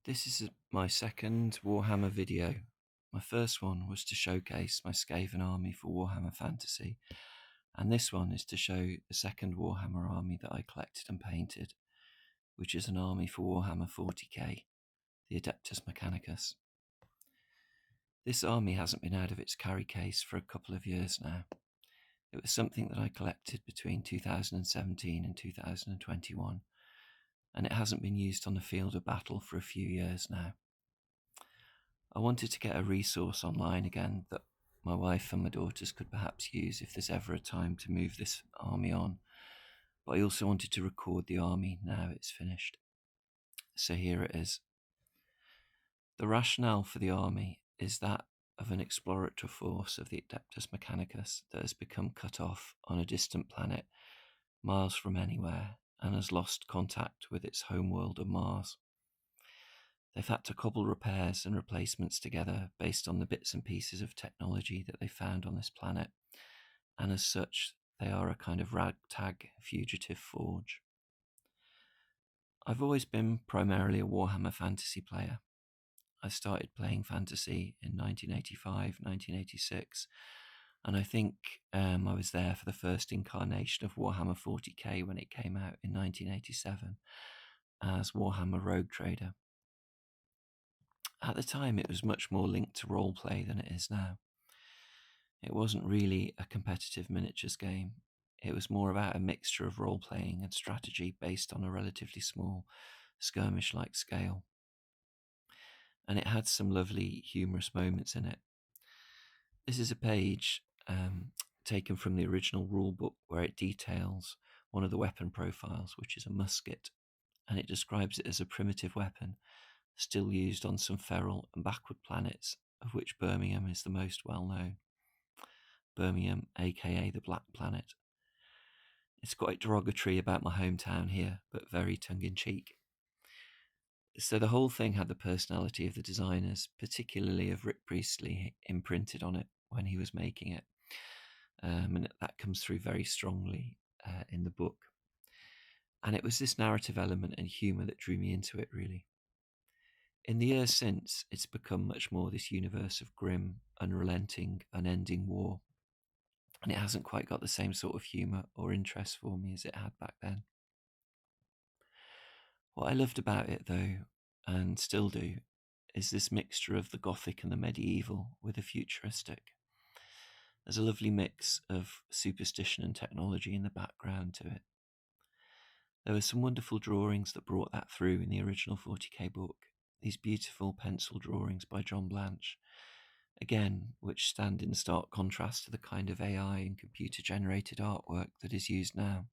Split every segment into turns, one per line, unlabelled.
This is my second Warhammer video. My first one was to showcase my Skaven army for Warhammer Fantasy, and this one is to show the second Warhammer army that I collected and painted, which is an army for Warhammer 40k, the Adeptus Mechanicus. This army hasn't been out of its carry case for a couple of years now. It was something that I collected between 2017 and 2021, and it hasn't been used on the field of battle for a few years now. I wanted to get a resource online again that my wife and my daughters could perhaps use if there's ever a time to move this army on, but I also wanted to record the army now it's finished. So here it is. The rationale for the army is that of an explorator force of the Adeptus Mechanicus that has become cut off on a distant planet miles from anywhere and has lost contact with its homeworld of Mars. They've had to cobble repairs and replacements together based on the bits and pieces of technology that they found on this planet, and as such, they are a kind of ragtag fugitive forge. I've always been primarily a Warhammer Fantasy player. I started playing Fantasy in 1985, 1986, and I think I was there for the first incarnation of Warhammer 40k when it came out in 1987 as Warhammer Rogue Trader. At the time, it was much more linked to roleplay than it is now. It wasn't really a competitive miniatures game. It was more about a mixture of role-playing and strategy based on a relatively small skirmish-like scale. And it had some lovely humorous moments in it. This is a page taken from the original rulebook where it details one of the weapon profiles, which is a musket, and it describes it as a primitive weapon still used on some feral and backward planets, of which Birmingham is the most well known. Birmingham, aka the Black Planet. It's quite derogatory about my hometown here, but very tongue-in-cheek. So the whole thing had the personality of the designers, particularly of Rick Priestley, imprinted on it when he was making it. And that comes through very strongly in the book. And it was this narrative element and humour that drew me into it, really. In the years since, it's become much more this universe of grim, unrelenting, unending war. And it hasn't quite got the same sort of humour or interest for me as it had back then. What I loved about it, though, and still do, is this mixture of the Gothic and the medieval with the futuristic. There's a lovely mix of superstition and technology in the background to it. There were some wonderful drawings that brought that through in the original 40k book, these beautiful pencil drawings by John Blanche, again, which stand in stark contrast to the kind of AI and computer-generated artwork that is used now.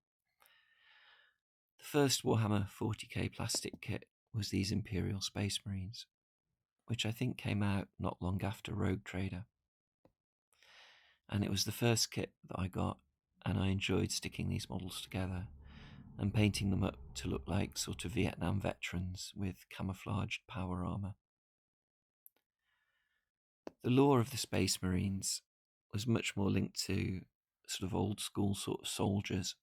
The first Warhammer 40k plastic kit was these Imperial Space Marines, which I think came out not long after Rogue Trader. And it was the first kit that I got, and I enjoyed sticking these models together and painting them up to look like sort of Vietnam veterans with camouflaged power armor. The lore of the Space Marines was much more linked to sort of old school sort of soldiers,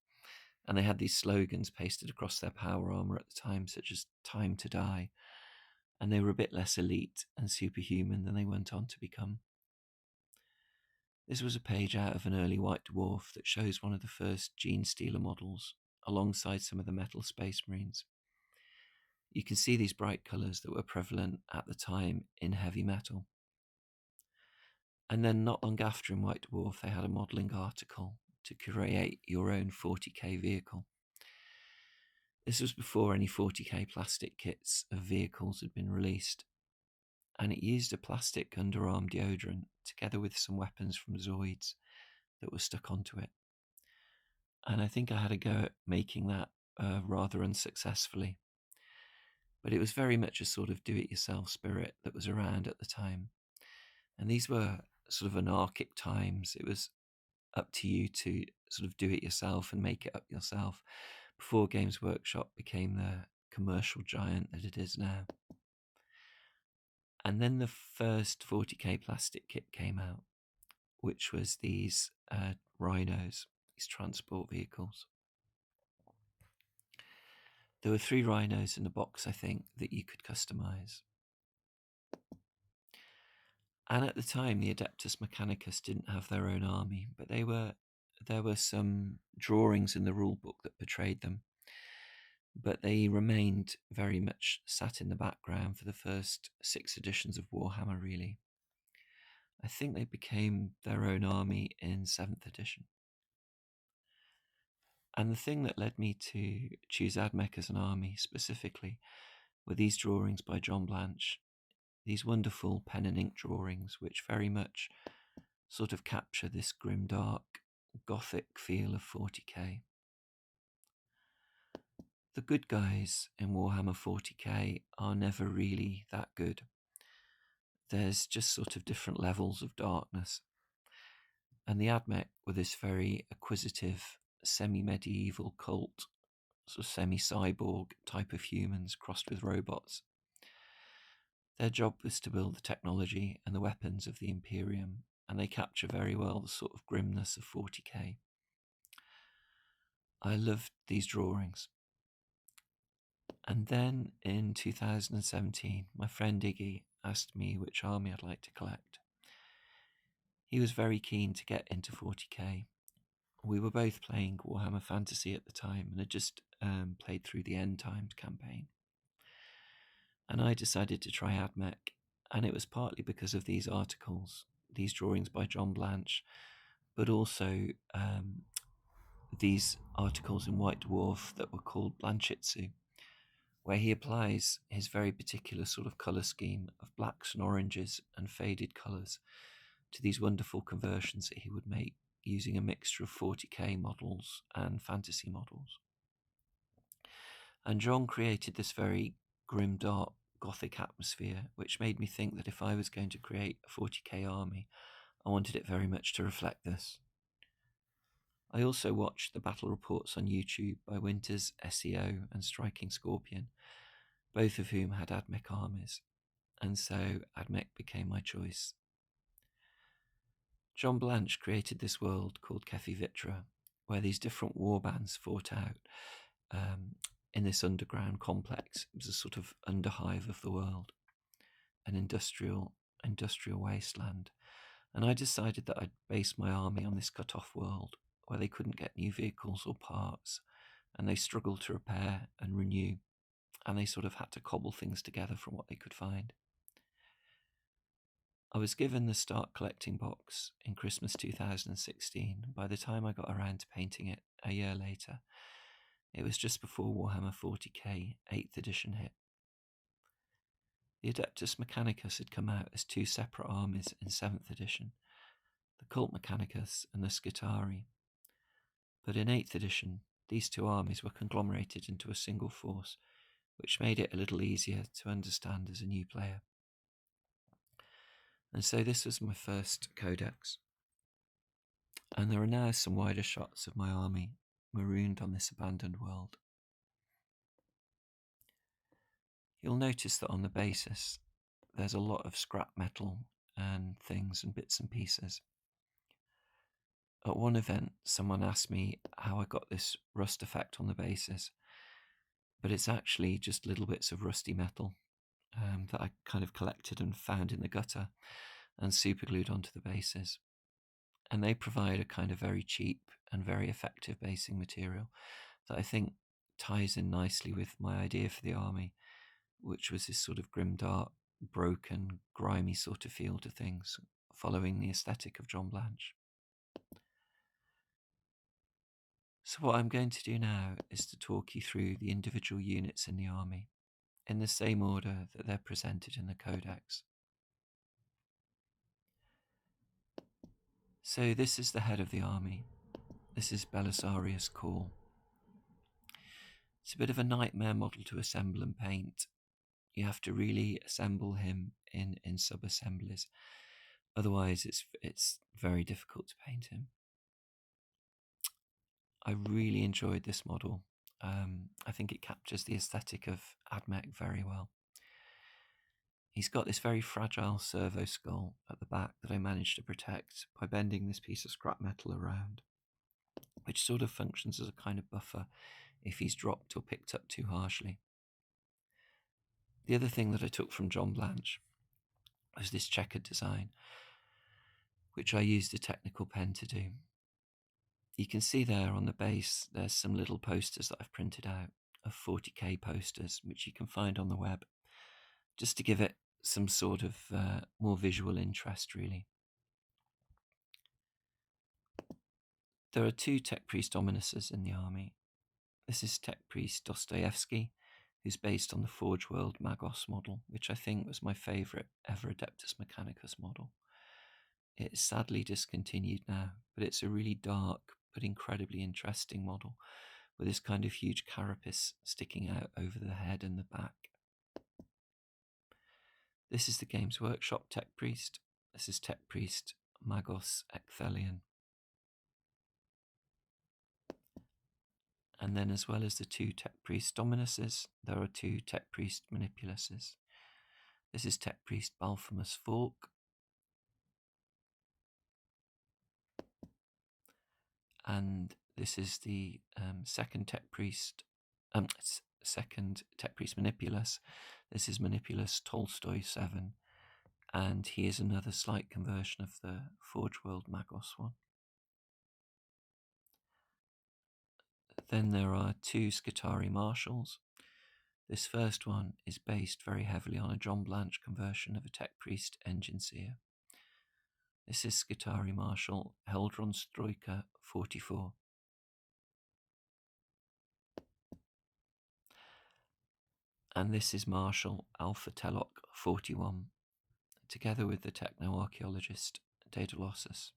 and they had these slogans pasted across their power armor at the time, such as "Time to Die," and they were a bit less elite and superhuman than they went on to become. This was a page out of an early White Dwarf that shows one of the first Gene Stealer models alongside some of the metal Space Marines. You can see these bright colours that were prevalent at the time in heavy metal. And then not long after in White Dwarf, they had a modelling article to create your own 40k vehicle. This was before any 40k plastic kits of vehicles had been released, and it used a plastic underarm deodorant together with some weapons from Zoids that were stuck onto it. And I think I had a go at making that rather unsuccessfully. But it was very much a sort of do-it-yourself spirit that was around at the time. And these were sort of anarchic times. It was up to you to sort of do it yourself and make it up yourself before Games Workshop became the commercial giant that it is now. And then the first 40k plastic kit came out, which was these rhinos, these transport vehicles. There were 3 rhinos in the box, I think, that you could customise. And at the time, the Adeptus Mechanicus didn't have their own army, but there were some drawings in the rulebook that portrayed them. But they remained very much sat in the background for the first 6 editions of Warhammer, really. I think they became their own army in 7th edition. And the thing that led me to choose Admech as an army specifically were these drawings by John Blanche, these wonderful pen and ink drawings, which very much sort of capture this grimdark, gothic feel of 40k. The good guys in Warhammer 40k are never really that good. There's just sort of different levels of darkness. And the Admech were this very acquisitive, semi-medieval cult, sort of semi-cyborg type of humans crossed with robots. Their job was to build the technology and the weapons of the Imperium, and they capture very well the sort of grimness of 40k. I loved these drawings. And then in 2017, my friend Iggy asked me which army I'd like to collect. He was very keen to get into 40k. We were both playing Warhammer Fantasy at the time and had just played through the End Times campaign. And I decided to try Admech, and it was partly because of these articles, these drawings by John Blanche, but also these articles in White Dwarf that were called Blanchitsu, where he applies his very particular sort of colour scheme of blacks and oranges and faded colours to these wonderful conversions that he would make using a mixture of 40k models and fantasy models. And John created this very grim, dark, gothic atmosphere, which made me think that if I was going to create a 40k army, I wanted it very much to reflect this. I also watched the battle reports on YouTube by Winters, SEO, and Striking Scorpion, both of whom had Admech armies, and so Admech became my choice. John Blanche created this world called Kefi Vitra, where these different war bands fought out in this underground complex. It was a sort of underhive of the world, an industrial wasteland. And I decided that I'd base my army on this cut-off world where they couldn't get new vehicles or parts, and they struggled to repair and renew, and they sort of had to cobble things together from what they could find. I was given the Start Collecting box in Christmas 2016. By the time I got around to painting it a year later, it was just before Warhammer 40k 8th edition hit. The Adeptus Mechanicus had come out as 2 separate armies in 7th edition, the Cult Mechanicus and the Skitarii. But in 8th edition, these 2 armies were conglomerated into a single force, which made it a little easier to understand as a new player. And so this was my first codex. And there are now some wider shots of my army marooned on this abandoned world. You'll notice that on the basis, there's a lot of scrap metal and things and bits and pieces. At one event, someone asked me how I got this rust effect on the bases, but it's actually just little bits of rusty metal that I kind of collected and found in the gutter and superglued onto the bases. And they provide a kind of very cheap and very effective basing material that I think ties in nicely with my idea for the army, which was this sort of grimdark, broken, grimy sort of feel to things, following the aesthetic of John Blanche. So what I'm going to do now is to talk you through the individual units in the army, in the same order that they're presented in the codex. So this is the head of the army. This is Belisarius Call. It's a bit of a nightmare model to assemble and paint. You have to really assemble him in sub-assemblies. Otherwise, it's very difficult to paint him. I really enjoyed this model. I think it captures the aesthetic of Admech very well. He's got this very fragile servo skull at the back that I managed to protect by bending this piece of scrap metal around, which sort of functions as a kind of buffer if he's dropped or picked up too harshly. The other thing that I took from John Blanche was this checkered design, which I used a technical pen to do. You can see there on the base, there's some little posters that I've printed out of 40k posters, which you can find on the web, just to give it some sort of more visual interest, really. There are 2 Tech Priest Omnibuses in the army. This is Tech Priest Dostoevsky, who's based on the Forge World Magos model, which I think was my favourite ever Adeptus Mechanicus model. It is sadly discontinued now, but it's a really dark but incredibly interesting model, with this kind of huge carapace sticking out over the head and the back. This is the Games Workshop Tech Priest. This is Tech Priest Magos Ecthelion. And then, as well as the 2 Tech Priest Dominuses, there are 2 Tech Priest Manipuluses. This is Tech Priest Balfamus Fork. And this is the second Tech Priest Manipulus. This is Manipulus Tolstoy 7. And he is another slight conversion of the Forge World Magos one. Then there are 2 Skitarii Marshals. This first one is based very heavily on a John Blanche conversion of a Tech Priest Engine Seer. This is Skitarii Marshal Heldron Stroika 44. And this is Marshal Alpha Telok 41, together with the techno-archaeologist Daedalus.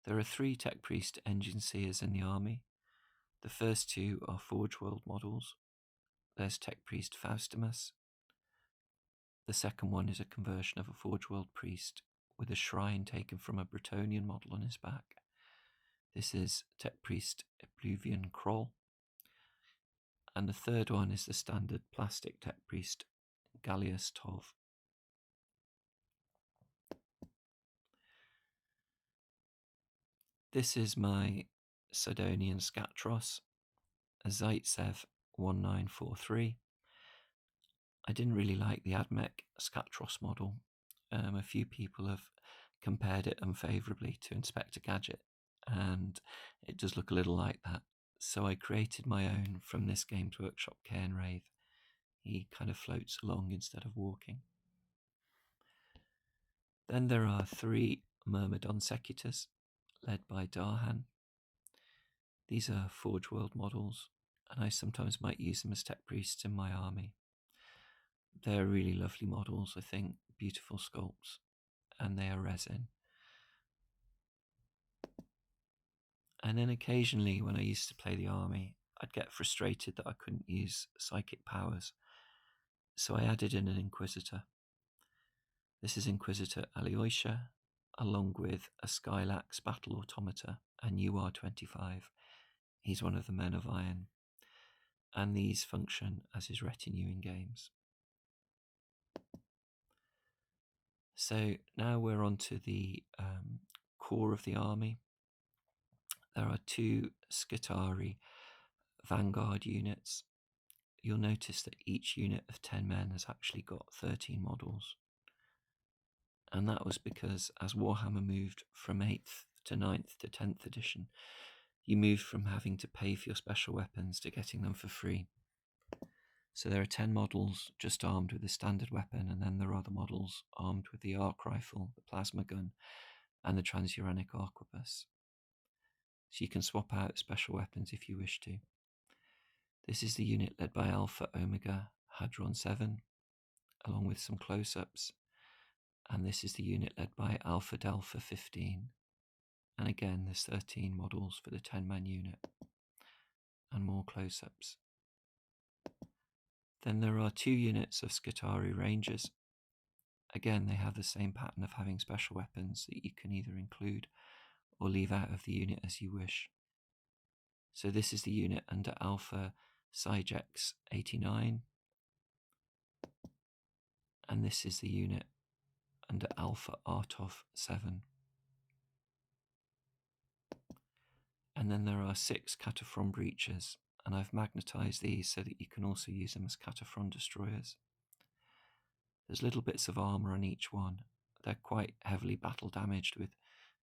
There are 3 Tech Priest Engine Seers in the army. The first 2 are Forge World models. There's Tech Priest Faustimus. The second one is a conversion of a Forge World priest with a shrine taken from a Bretonnian model on his back. This is Tech Priest Ebluvian Kroll. And the third one is the standard plastic Tech Priest Gallius Tov. This is my Sidonian Scatros, a Zaitsev 1943. I didn't really like the Admech Scatros model. A few people have compared it unfavourably to Inspector Gadget, and it does look a little like that. So I created my own from this Games Workshop Cairn Wraith. He kind of floats along instead of walking. Then there are 3 Myrmidon Secutors, led by Darhan. These are Forge World models, and I sometimes might use them as Tech Priests in my army. They're really lovely models, I think, beautiful sculpts, and they are resin. And then occasionally, when I used to play the army, I'd get frustrated that I couldn't use psychic powers, so I added in an Inquisitor. This is Inquisitor Alyosha, along with a Skylax Battle Automata and UR-25. He's one of the Men of Iron, and these function as his retinue in games. So now we're on to the core of the army. There are 2 Skitarii Vanguard units. You'll notice that each unit of 10 men has actually got 13 models. And that was because as Warhammer moved from 8th to 9th to 10th edition, you moved from having to pay for your special weapons to getting them for free. So there are 10 models just armed with the standard weapon, and then there are the models armed with the arc rifle, the plasma gun, and the transuranic arquebus. So you can swap out special weapons if you wish to. This is the unit led by Alpha Omega Hadron 7, along with some close-ups. And this is the unit led by Alpha Delta 15. And again, there's 13 models for the 10-man unit, and more close-ups. Then there are 2 units of Skitarii Rangers. Again, they have the same pattern of having special weapons that you can either include or leave out of the unit as you wish. So this is the unit under Alpha Sygex 89, and this is the unit under Alpha Artov 7. And then there are 6 Cataphron breaches, and I've magnetised these so that you can also use them as Cataphron destroyers. There's little bits of armour on each one. They're quite heavily battle damaged, with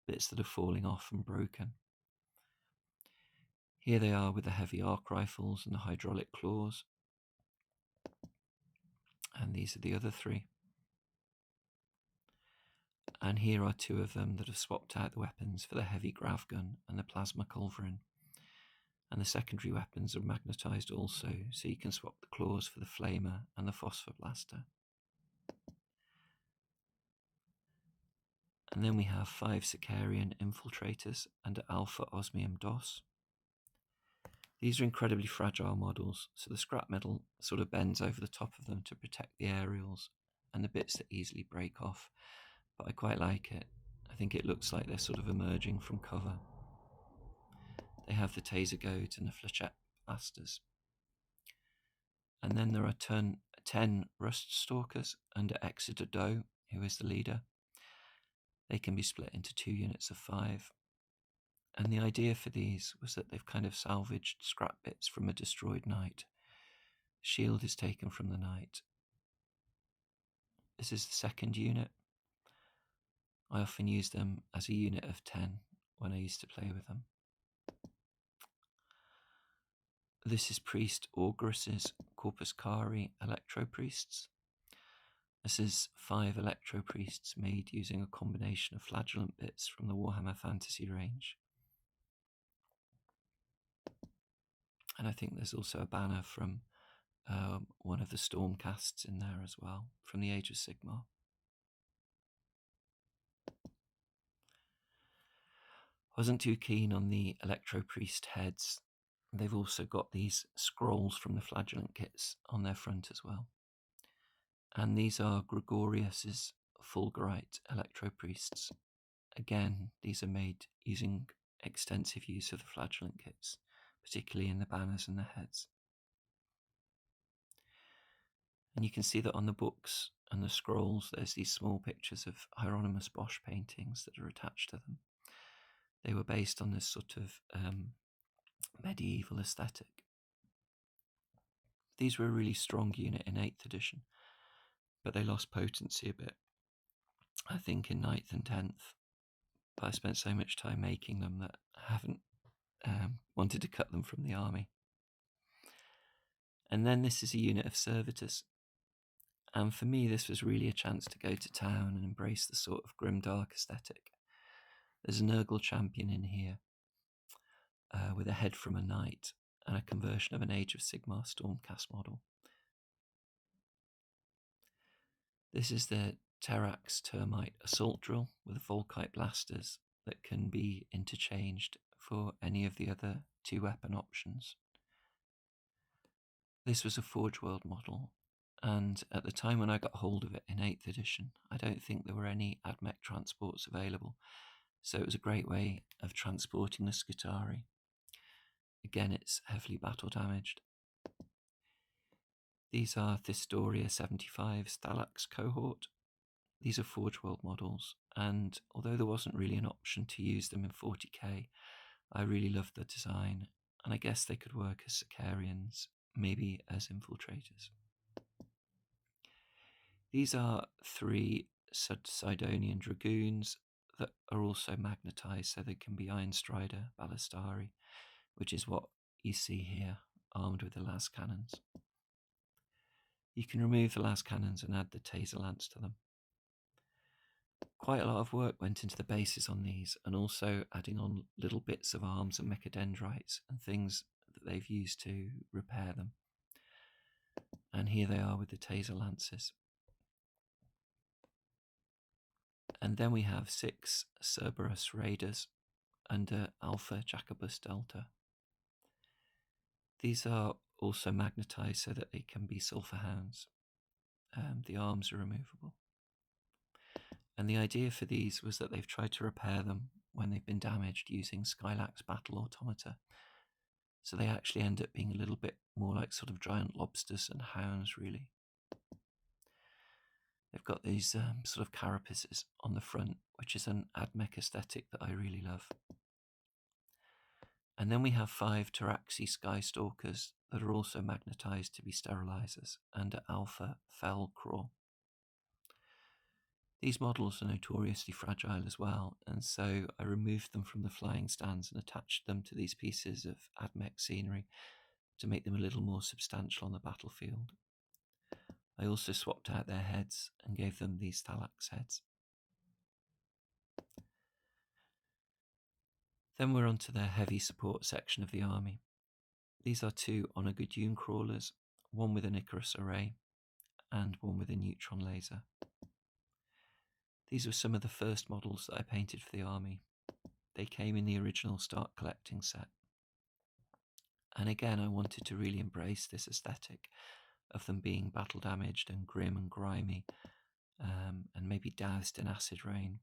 bits that are falling off and broken. Here they are with the heavy arc rifles and the hydraulic claws. And these are the other 3. And here are 2 of them that have swapped out the weapons for the heavy grav gun and the plasma culverin. And the secondary weapons are magnetised also, so you can swap the claws for the flamer and the phosphor blaster. And then we have 5 Sicarian infiltrators and Alpha Osmium DOS. These are incredibly fragile models, so the scrap metal sort of bends over the top of them to protect the aerials and the bits that easily break off. But I quite like it. I think it looks like they're sort of emerging from cover. They have the taser goads and the flechette blasters. And then there are 10 Rust Stalkers under Exeter Doe, who is the leader. They can be split into 2 units of 5. And the idea for these was that they've kind of salvaged scrap bits from a destroyed knight. Shield is taken from the knight. This is the second unit. I often use them as a unit of 10 when I used to play with them. This is Priest Augurus's Corpus Cari Electro Priests. This is 5 Electro Priests made using a combination of flagellant bits from the Warhammer Fantasy range. And I think there's also a banner from one of the Stormcasts in there as well, from the Age of Sigmar. I wasn't too keen on the Electro Priest heads. They've also got these scrolls from the flagellant kits on their front as well. And these are Gregorius's Fulgurite Electro Priests. Again, these are made using extensive use of the flagellant kits, particularly in the banners and the heads. And you can see that on the books and the scrolls, there's these small pictures of Hieronymus Bosch paintings that are attached to them. They were based on this sort of medieval aesthetic. These were a really strong unit in 8th edition, but they lost potency a bit, I think, in 9th and 10th. But I spent so much time making them that I haven't wanted to cut them from the army. And then this is a unit of servitors. And for me, this was really a chance to go to town and embrace the sort of grimdark aesthetic. There's an Nurgle champion in here with a head from a knight and a conversion of an Age of Sigmar Stormcast model. This is the Terax Termite Assault Drill with Volkite blasters that can be interchanged for any of the other 2 weapon options. This was a Forge World model, and at the time when I got hold of it in 8th edition, I don't think there were any AdMech transports available, so it was a great way of transporting the Skitarii. Again, it's heavily battle damaged. These are Thystoria 75 Stalax cohort. These are Forge World models, and although there wasn't really an option to use them in 40k, I really loved the design, and I guess they could work as Sicarians, maybe as infiltrators. These are 3 Sidonian Dragoons that are also magnetised, so they can be Iron Strider Ballistari, which is what you see here, armed with the las cannons. You can remove the las cannons and add the taser lance to them. Quite a lot of work went into the bases on these, and also adding on little bits of arms and mechadendrites and things that they've used to repair them. And here they are with the taser lances. And then we have 6 Cerberus Raiders under Alpha Jacobus Delta. These are also magnetised so that they can be sulphur hounds. The arms are removable. And the idea for these was that they've tried to repair them when they've been damaged using Skylax Battle Automata. So they actually end up being a little bit more like sort of giant lobsters and hounds, really. They've got these sort of carapaces on the front, which is an AdMech aesthetic that I really love. And then we have 5 Taraxi Skystalkers that are also magnetized to be sterilizers under Alpha Fell Crawl. These models are notoriously fragile as well, and so I removed them from the flying stands and attached them to these pieces of AdMech scenery to make them a little more substantial on the battlefield. I also swapped out their heads and gave them these Thalax heads. Then we're on to their heavy support section of the army. These are 2 Onaga Dune crawlers, one with an Icarus array and one with a neutron laser. These were some of the first models that I painted for the army. They came in the original Start Collecting set. And again, I wanted to really embrace this aesthetic of them being battle damaged and grim and grimy, and maybe doused in acid rain.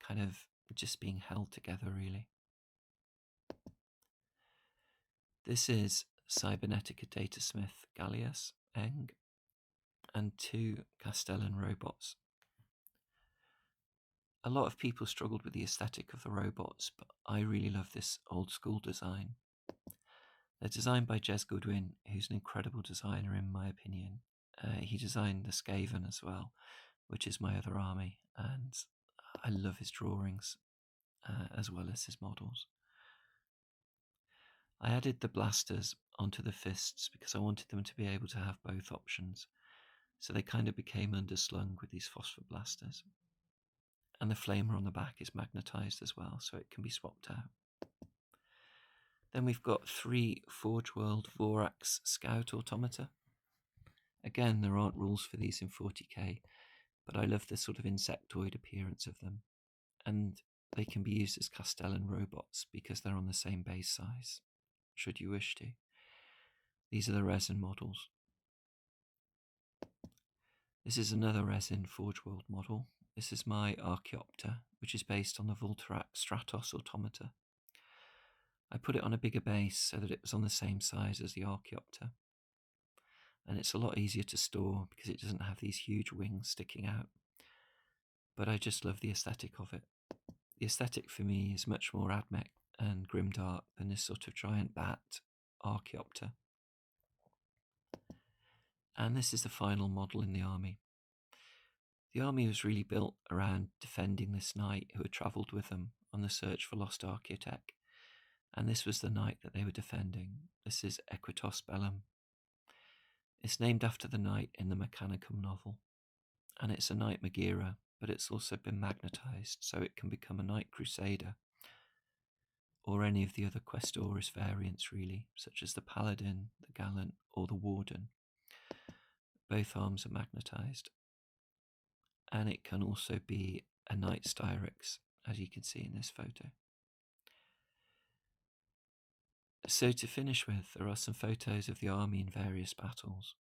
Kind of just being held together, really. This is Cybernetica Datasmith Gallius Eng and 2 Castellan robots. A lot of people struggled with the aesthetic of the robots, but I really love this old school design. They're designed by Jez Goodwin, who's an incredible designer in my opinion. He designed the Skaven as well, which is my other army, and I love his drawings as well as his models. I added the blasters onto the fists because I wanted them to be able to have both options, so they kind of became underslung with these phosphor blasters. And the flamer on the back is magnetized as well, so it can be swapped out. Then we've got 3 Forge World Vorax Scout Automata. Again, there aren't rules for these in 40k, but I love the sort of insectoid appearance of them. And they can be used as Castellan robots because they're on the same base size, should you wish to. These are the resin models. This is another resin Forge World model. This is my Archaeopter, which is based on the Volterac Stratos Automata. I put it on a bigger base so that it was on the same size as the Archaeopter. And it's a lot easier to store because it doesn't have these huge wings sticking out. But I just love the aesthetic of it. The aesthetic for me is much more AdMech and Grimdark than this sort of giant bat Archaeopter. And this is the final model in the army. The army was really built around defending this knight who had travelled with them on the search for lost Archaeotech. And this was the knight that they were defending. This is Equitos Bellum. It's named after the knight in the Mechanicum novel. And it's a Knight Magira, but it's also been magnetised, so it can become a Knight Crusader. Or any of the other Questoris variants, really, such as the Paladin, the Gallant, or the Warden. Both arms are magnetised. And it can also be a Knight Styrex, as you can see in this photo. So to finish with, there are some photos of the army in various battles.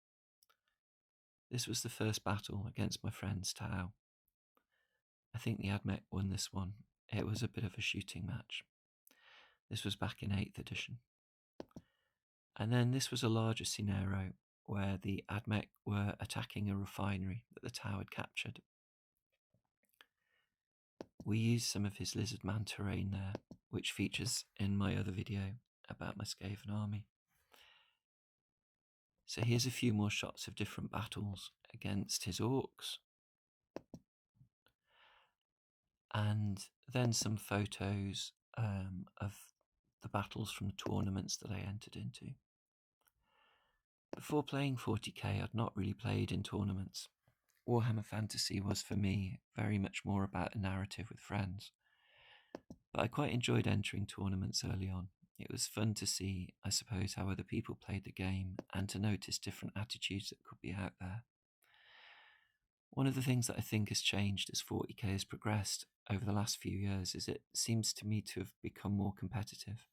This was the first battle against my friend's Tau. I think the AdMech won this one. It was a bit of a shooting match. This was back in 8th edition. And then this was a larger scenario where the AdMech were attacking a refinery that the Tau had captured. We used some of his Lizard Man terrain there, which features in my other video about my Skaven army. So here's a few more shots of different battles against his orcs. And then some photos of the battles from tournaments that I entered into. Before playing 40k, I'd not really played in tournaments. Warhammer Fantasy was for me very much more about a narrative with friends. But I quite enjoyed entering tournaments early on. It was fun to see, I suppose, how other people played the game and to notice different attitudes that could be out there. One of the things that I think has changed as 40k has progressed over the last few years is it seems to me to have become more competitive,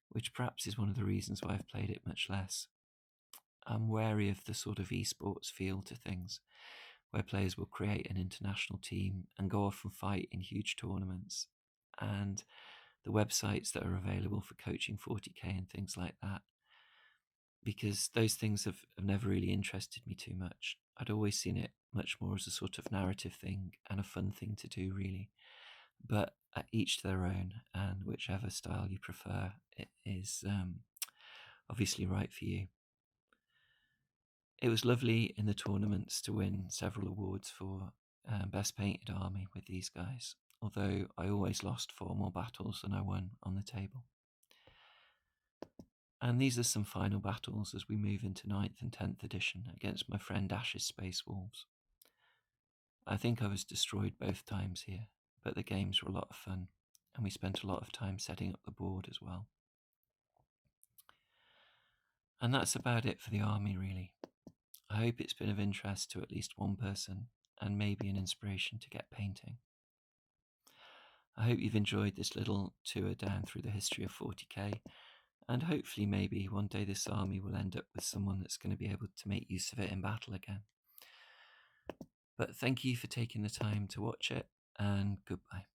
which perhaps is one of the reasons why I've played it much less. I'm wary of the sort of esports feel to things, where players will create an international team and go off and fight in huge tournaments, and the websites that are available for coaching 40k and things like that, because those things have never really interested me too much. I'd always seen it much more as a sort of narrative thing and a fun thing to do, really. But each to their own, and whichever style you prefer, it is obviously right for you. It was lovely in the tournaments to win several awards for Best Painted Army with these guys, although I always lost 4 more battles than I won on the table. And these are some final battles as we move into 9th and 10th edition against my friend Ash's Space Wolves. I think I was destroyed both times here, but the games were a lot of fun, and we spent a lot of time setting up the board as well. And that's about it for the army, really. I hope it's been of interest to at least one person, and maybe an inspiration to get painting. I hope you've enjoyed this little tour down through the history of 40k, and hopefully maybe one day this army will end up with someone that's going to be able to make use of it in battle again. But thank you for taking the time to watch it, and goodbye.